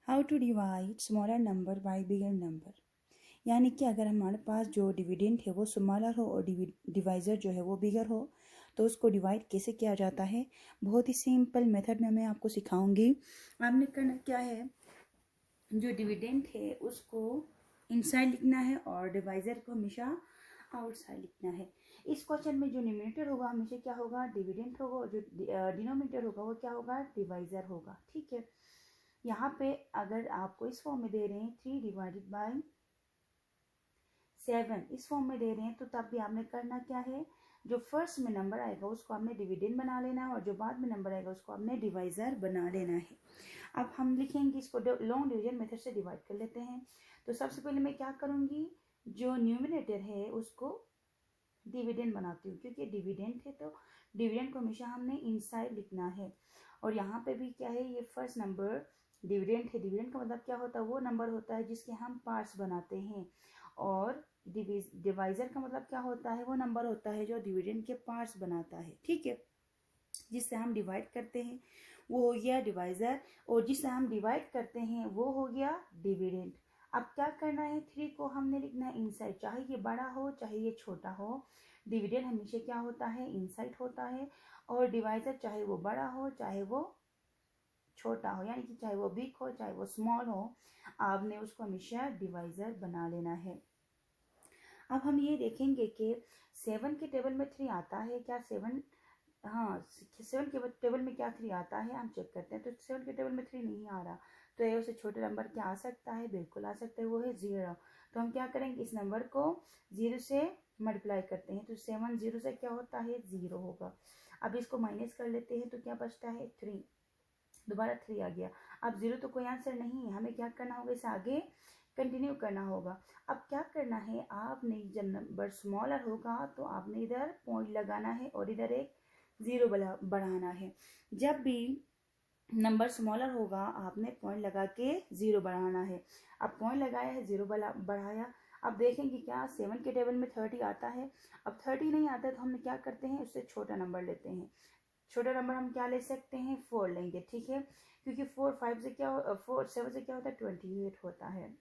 How to divide smaller number by bigger number. यानी कि अगर हमारे पास जो डिविडेंड है वो स्मॉलर हो और डिवाइज़र जो है वो बिगर हो तो उसको डिवाइड कैसे किया जाता है, बहुत ही सिंपल मेथड में मैं आपको सिखाऊंगी। आपने करना क्या है, जो डिविडेंड है उसको इनसाइड लिखना है और डिवाइज़र को हमेशा आउटसाइड लिखना है। इस क्वेश्चन में जो न्यूमरेटर होगा हमेशा क्या होगा, डिविडेंड होगा, और जो डिनोमिनेटर होगा वो क्या होगा, डिवाइज़र होगा। ठीक है, यहाँ पे अगर आपको इस फॉर्म में दे रहे हैं 3 डिवाइडेड बाई 7 इस फॉर्म में दे रहे हैं, तो तब भी आपने करना क्या है, जो फर्स्ट में नंबर आएगा उसको आपने डिविडेंड बना लेना है और जो बाद में नंबर आएगा उसको आपने डिवाइज़र बना लेना है। अब हम लिखेंगे इसको, लॉन्ग डिवीजन मेथड से डिवाइड कर लेते हैं। तो सबसे पहले मैं क्या करूँगी, जो न्यूमिनेटर है उसको डिविडेंड बनाती हूँ, क्योंकि डिविडेंड है तो डिविडेंड को हमेशा हमने इनसाइड लिखना है। और यहाँ पे भी क्या है, ये फर्स्ट नंबर डिविडेंड है। डिविडेंड का मतलब क्या होता है, वो नंबर होता है जिसके हम पार्ट्स बनाते हैं। और डिवाइजर का मतलब क्या होता है, वो नंबर होता है जो डिविडेंड के पार्ट्स बनाता है। ठीक है, जिससे हम डिवाइड करते हैं वो हो गया डिवाइजर, और जिससे हम डिवाइड करते हैं वो हो गया डिविडेंड। अब क्या करना है, 3 को हमने लिखना है इनसाइड, चाहे ये बड़ा हो चाहे ये छोटा हो। डिविडेंड हमेशा क्या होता है, इनसाइड होता है, और डिवाइजर चाहे वो बड़ा हो चाहे वो छोटा हो, यानी कि चाहे वो बिग हो चाहे वो स्मॉल हो, आपने उसको हमेशा डिवाइजर बना लेना है। अब हम ये देखेंगे कि 7 के टेबल में 3 आता है क्या, 7, हाँ 7 के टेबल में क्या 3 आता है, हम चेक करते हैं। तो 7 के टेबल में 3 नहीं आ रहा, तो ये उससे छोटे नंबर क्या आ सकता है, बिल्कुल आ सकता है, वो है 0। तो हम क्या करेंगे, इस नंबर को 0 से मल्टीप्लाई करते हैं, तो 7 0 से क्या होता है, 0 होगा। अब इसको माइनस कर लेते हैं, तो क्या बचता है 3, दोबारा 3 आ गया। अब 0 तो कोई आंसर नहीं है, हमें क्या करना होगा, इसे आगे कंटिन्यू करना होगा। अब क्या करना है, आपने जब नंबर स्मॉलर होगा तो आपने इधर पॉइंट लगाना है और इधर एक 0 बढ़ाना है। जब भी नंबर स्मॉलर होगा आपने पॉइंट लगा के 0 बढ़ाना है। अब पॉइंट लगाया है, 0 बढ़ाया। अब देखेंगे क्या 7 के टेबल में 30 आता है। अब 30 नहीं आता है तो हम क्या करते हैं, उससे छोटा नंबर लेते हैं। छोटा नंबर हम क्या ले सकते हैं, 4 लेंगे। ठीक है, क्योंकि 4 5 से क्या 4 7 से क्या होता है, 28 होता है।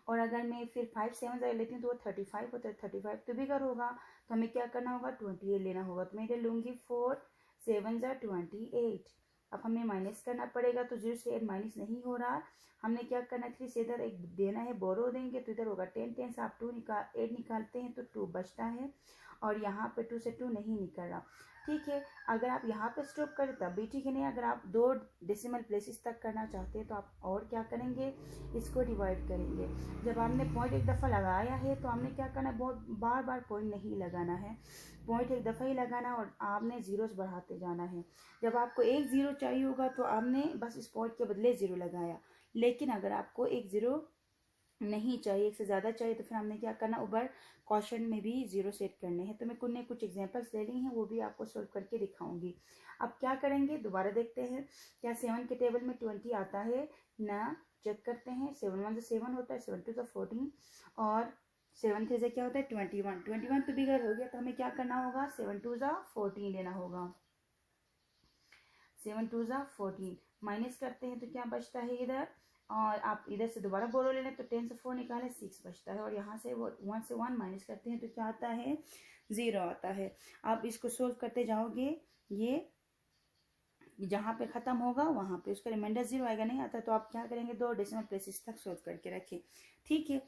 और अगर मैं फिर 5 7 से लेती हूँ तो वो 35 होता है। 35 तो बिगर होगा, तो हमें क्या करना होगा, 28 लेना होगा। तो मैं इधर लूँगी 4 7 28। अब हमें माइनस करना पड़ेगा, तो 0 से 8 माइनस नहीं हो रहा, हमने क्या करना है, 3 से इधर एक देना है, बोरो देंगे, तो इधर होगा 10 10 से आप 8 निकालते हैं तो 2 बचता है, और यहाँ पे 2 से 2 नहीं निकल रहा। ठीक है, अगर आप यहाँ पे स्टॉप करें तब भी ठीक है, नहीं अगर आप 2 डेसिमल प्लेसेस तक करना चाहते हैं तो आप और क्या करेंगे, इसको डिवाइड करेंगे। जब आपने पॉइंट एक दफ़ा लगाया है तो हमने क्या करना है, बहुत बार बार पॉइंट नहीं लगाना है, पॉइंट एक दफ़ा ही लगाना है और आपने जीरोस बढ़ाते जाना है। जब आपको एक 0 चाहिए होगा तो आपने बस इस पॉइंट के बदले 0 लगाया, लेकिन अगर आपको एक 0 नहीं चाहिए, एक से ज़्यादा चाहिए, तो फिर हमने क्या करना, ऊपर क्वेश्चन में भी 0 सेट करने हैं। तो मैं कुछ एग्जांपल्स ले ली हैं, वो भी आपको सॉल्व करके दिखाऊंगी। अब क्या करेंगे, दोबारा देखते हैं क्या 7 के टेबल में 20 आता है ना, चेक करते हैं। 7 1 से 7 होता है, 7 2 से 14, और 7 3 से क्या होता है 21। 21 तो बिगड़ हो गया, तो हमें क्या करना होगा, 7 2 से 14 लेना होगा। 7 2 से 14 माइनस करते हैं तो क्या बचता है इधर, और आप इधर से दोबारा बोरो ले लें तो 10 से 4 निकालें 6 बचता है, और यहाँ से वो 1 से 1 माइनस करते हैं तो क्या आता है, 0 आता है। आप इसको सोल्व करते जाओगे, ये जहाँ पे खत्म होगा वहाँ पे उसका रिमाइंडर 0 आएगा, नहीं आता तो आप क्या करेंगे, 2 डेसिमल प्लेसेस तक सोल्व करके रखें। ठीक है,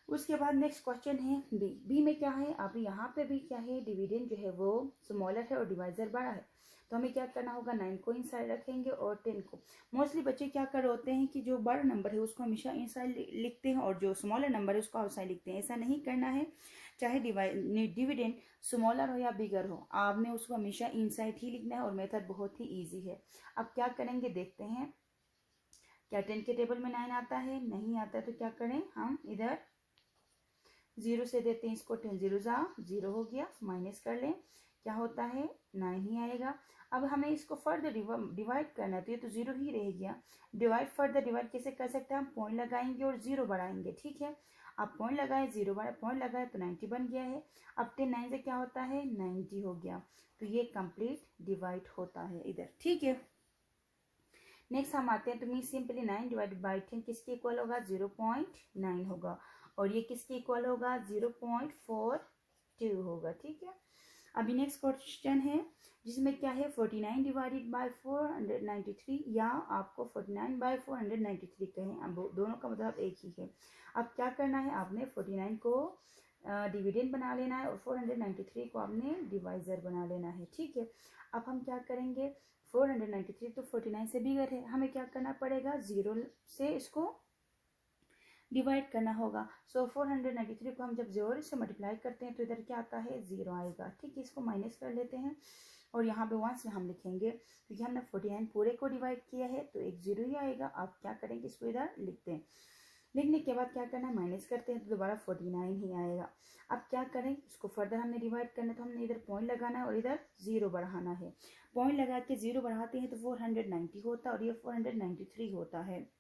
उसके बाद नेक्स्ट क्वेश्चन है बी में क्या है, अभी यहाँ पे भी क्या है, डिविडेंड जो है वो स्मॉलर है और डिवाइजर बड़ा है, तो हमें क्या करना होगा, 9 को इनसाइड रखेंगे और 10 को। मोस्टली बच्चे क्या कर होते हैं कि जो बड़ा नंबर है उसको हमेशा इनसाइड लिखते हैं और जो स्मॉलर नंबर है उसको आउटसाइड लिखते हैं। ऐसा नहीं करना है, चाहे डिविडेंड स्मॉलर हो या बिगर हो, आपने उसको हमेशा इनसाइड ही लिखना है, और मेथड बहुत ही ईजी है। अब क्या करेंगे देखते हैं, क्या 10 के टेबल में 9 आता है, नहीं आता है, तो क्या करें, हम इधर 0 से देते हैं इसको, 10 0 जा 0 हो गया, माइनस कर लें, क्या होता है 9 ही आएगा। अब हमें इसको फर्दर डिवाइड करना है, तो ये तो 0 ही रह गया। फर्दर डिवाइड कैसे कर सकते हैं, हम पॉइंट लगाएंगे और 0 बढ़ाएंगे। ठीक है, अब पॉइंट लगाए, 0 बढ़ा, पॉइंट लगाए तो 90 बन गया है। अब 10 9 से क्या होता है, 90 हो गया, तो ये कंप्लीट डिवाइड होता है इधर। ठीक है, नेक्स्ट हम आते हैं, तो मीन सिंपली 9 डिवाइडेड बाई 10 किसके इक्वल होगा, 0.9 होगा, और ये किसके इक्वल होगा, 0.42 होगा। ठीक है, अभी नेक्स्ट क्वेश्चन है जिसमें क्या है 49 डिवाइडेड बाय 493, या आपको 49 बाय 493 कहें, अब दोनों का मतलब एक ही है। अब क्या करना है, आपने 49 को डिविडेंड बना लेना है और 493 को आपने डिवाइजर बना लेना है। ठीक है, अब हम क्या करेंगे, 493 तो 49 से बिगर है, हमें क्या करना पड़ेगा, 0 से इसको डिवाइड करना होगा। सो 493 को हम जब 0 से मल्टीप्लाई करते हैं तो इधर क्या आता है, 0 आएगा। ठीक है, इसको माइनस कर लेते हैं और यहाँ पे 1 से हम लिखेंगे क्योंकि हमने 49 पूरे को डिवाइड किया है तो एक 0 ही आएगा। आप क्या करेंगे, इसको इधर लिखते हैं, लिखने के बाद क्या करना है, माइनस करते हैं तो दोबारा 49 ही आएगा। अब क्या करें, इसको फर्दर हमने डिवाइड करना है तो हमने इधर पॉइंट लगाना है और इधर 0 बढ़ाना है। पॉइंट लगा के 0 बढ़ाते हैं तो 490 होता है और ये 493 होता है।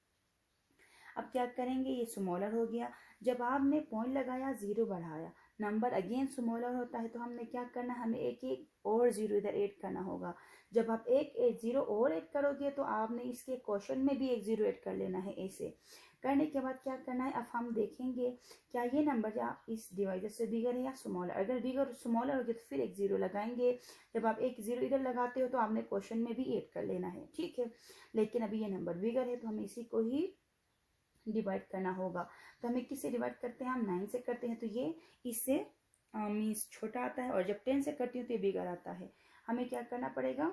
अब क्या करेंगे, ये स्मॉलर हो गया, जब आपने पॉइंट लगाया 0 बढ़ाया, नंबर अगेन स्मॉलर होता है तो हमने क्या करना, हमें एक एक और 0 इधर ऐड करना होगा। जब आप एक 0 और ऐड करोगे तो आपने इसके क्वेश्चन में भी एक 0 ऐड कर लेना है। ऐसे करने के बाद क्या करना है, अब हम देखेंगे क्या ये नंबर या इस डिवाइजर से बिगर है या स्मॉलर। अगर बिगर स्मॉलर हो गया तो फिर एक 0 लगाएंगे। जब आप एक 0 इधर लगाते हो तो आपने क्वेश्चन में भी ऐड कर लेना है। ठीक है, लेकिन अभी ये नंबर बिगर है तो हमें इसी को ही डिवाइड करना होगा। तो हमें किससे डिवाइड करते हैं, हम 9 से करते हैं तो ये इससे मीन्स छोटा आता है, और जब 10 से करती हूँ तो ये बिगर आता है। हमें क्या करना पड़ेगा,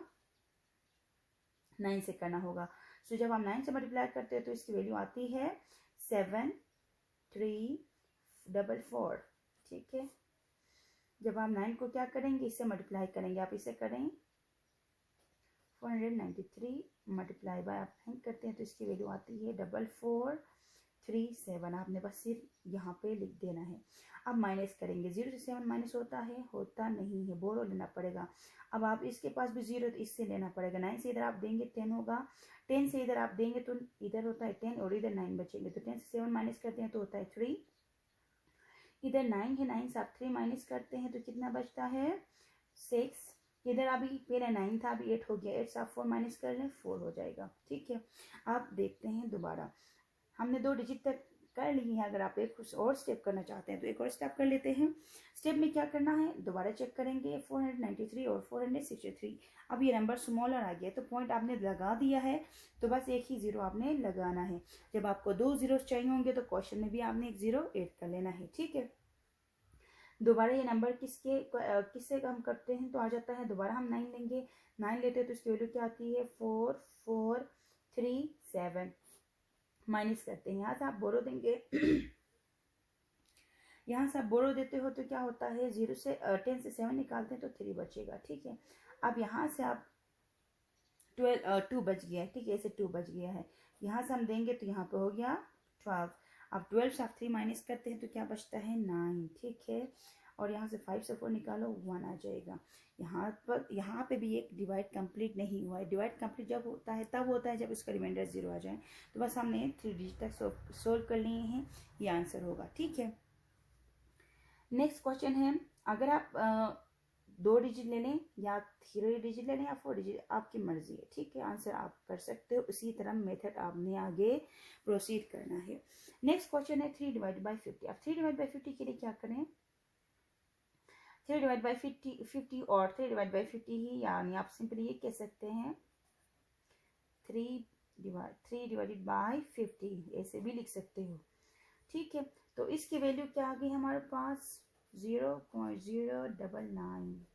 9 से करना होगा। सो जब हम 9 से मल्टीप्लाई करते हैं तो इसकी वैल्यू आती है 7344। ठीक है, जब हम 9 को क्या करेंगे, इससे मल्टीप्लाई करेंगे, आप इसे करें 493 मल्टीप्लाई बाय आप 9 करते हैं तो इसकी वैल्यू आती है 4437। आपने बस सिर्फ यहाँ पे लिख देना है। अब माइनस करेंगे, 0 से 7 माइनस होता है, होता नहीं है, बोरो लेना पड़ेगा। अब आप इसके पास भी 0 तो इससे लेना पड़ेगा। 9 से इधर आप देंगे 10 होगा, 10 से इधर आप देंगे तो इधर होता है 10 और इधर 9 बचेंगे, तो 10 से 7 माइनस करते हैं तो होता है 3। इधर 9 है, 9 से आप 3 माइनस करते हैं तो कितना बचता है 6। इधर अभी पहले 9 था, अभी 8 हो गया, 8 से आप 4 माइनस कर लें 4 हो जाएगा। ठीक है, आप देखते हैं दोबारा, हमने 2 डिजिट तक कर ली है। अगर आप एक कुछ और स्टेप करना चाहते हैं तो एक और स्टेप कर लेते हैं। स्टेप में क्या करना है, दोबारा चेक करेंगे 493 और 463। अब ये नंबर स्मॉलर आ गया तो पॉइंट आपने लगा दिया है, तो बस एक ही 0 आपने लगाना है। जब आपको 2 0 चाहिए होंगे तो क्वेश्चन में भी आपने एक 0 ऐड कर लेना है। ठीक है, दोबारा ये नंबर किससे हम करते हैं तो आ जाता है, दोबारा हम 9 लेंगे, 9 लेते हैं तो इसकी वैल्यू क्या आती है 4437। माइनस करते हैं, यहाँ से आप बोरो देंगे यहाँ से आप बोरो देते हो तो क्या होता है, 0 से 10 से 7 निकालते हैं तो 3 बचेगा। ठीक है, अब यहाँ से आप 2 बच गया है। ठीक है, ऐसे 2 बच गया है, यहाँ से हम देंगे तो यहाँ पे हो गया 12। अब 12 से आप 3 माइनस करते हैं तो क्या बचता है 9। ठीक है, और यहाँ से 5 से 4 निकालो 1 आ जाएगा। यहाँ पे भी एक डिवाइड कंप्लीट नहीं हुआ है। डिवाइड कंप्लीट जब होता है तब होता है जब उसका रिमाइंडर 0 आ जाए। तो बस हमने 3 डिजिट तक सोल्व कर लिए हैं, ये आंसर होगा। ठीक है, नेक्स्ट क्वेश्चन है, अगर आप 2 डिजिट ले लें या 3 डिजिट ले लें या 4 डिजिट, आपकी मर्जी है। ठीक है, आंसर आप कर सकते हो, इसी तरह मेथड आपने आगे प्रोसीड करना है। नेक्स्ट क्वेश्चन है 3 डिवाइड बाई 50। अब 3 डिवाइड बाई 50 के लिए क्या करें, 3 डिवाइड बाई 50 और 3 डिवाइड बाई 50 ही, यानी आप सिंपली ये कह सकते हैं 3 डिवाइडेड बाई 50, ऐसे भी लिख सकते हो। ठीक है, तो इसकी वैल्यू क्या आ गई हमारे पास 0.099।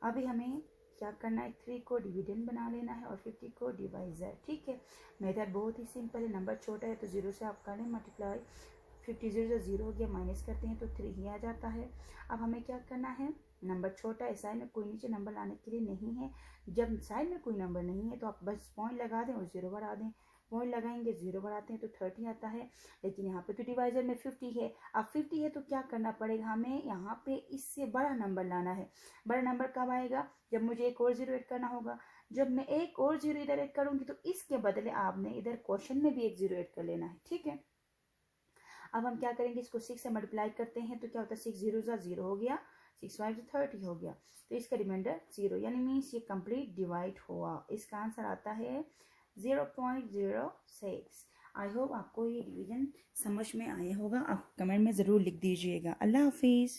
अभी हमें क्या करना है, 3 को डिविडेंड बना लेना है और 50 को डिवाइजर। ठीक है, मेथड बहुत ही सिंपल है, नंबर छोटा है तो 0 से आप कर लें मल्टीप्लाई, 50 0 0 हो गया, माइनस करते हैं तो 3 ही आ जाता है। अब हमें क्या करना है, नंबर छोटा है, साइड में कोई नीचे नंबर लाने के लिए नहीं है। जब साइड में कोई नंबर नहीं है तो आप बस पॉइंट लगा दें और 0 बढ़ा दें, पॉइंट लगाएंगे 0 बढ़ाते हैं तो 30 आता है। लेकिन यहाँ पे तो डिवाइजर में 50 है। अब 50 है तो क्या करना पड़ेगा, हमें यहाँ पे इससे बड़ा नंबर लाना है। बड़ा नंबर कब आएगा, जब मुझे एक और 0 ऐड करना होगा। जब मैं एक और 0 इधर ऐड करूंगी तो इसके बदले आपने इधर क्वेश्चन में भी एक 0 ऐड कर लेना है। ठीक है, अब हम क्या करेंगे, इसको 6 से मल्टीप्लाई करते हैं तो क्या होता है 6 0 0 हो गया, 6 5 30 हो गया, तो इसका रिमाइंडर 0, यानी मीन्स ये कंप्लीट डिवाइड हुआ। इसका आंसर आता है 0.06। आई होप आपको ये डिवीजन समझ में आया होगा। आप कमेंट में ज़रूर लिख दीजिएगा। अल्लाह हाफिज़।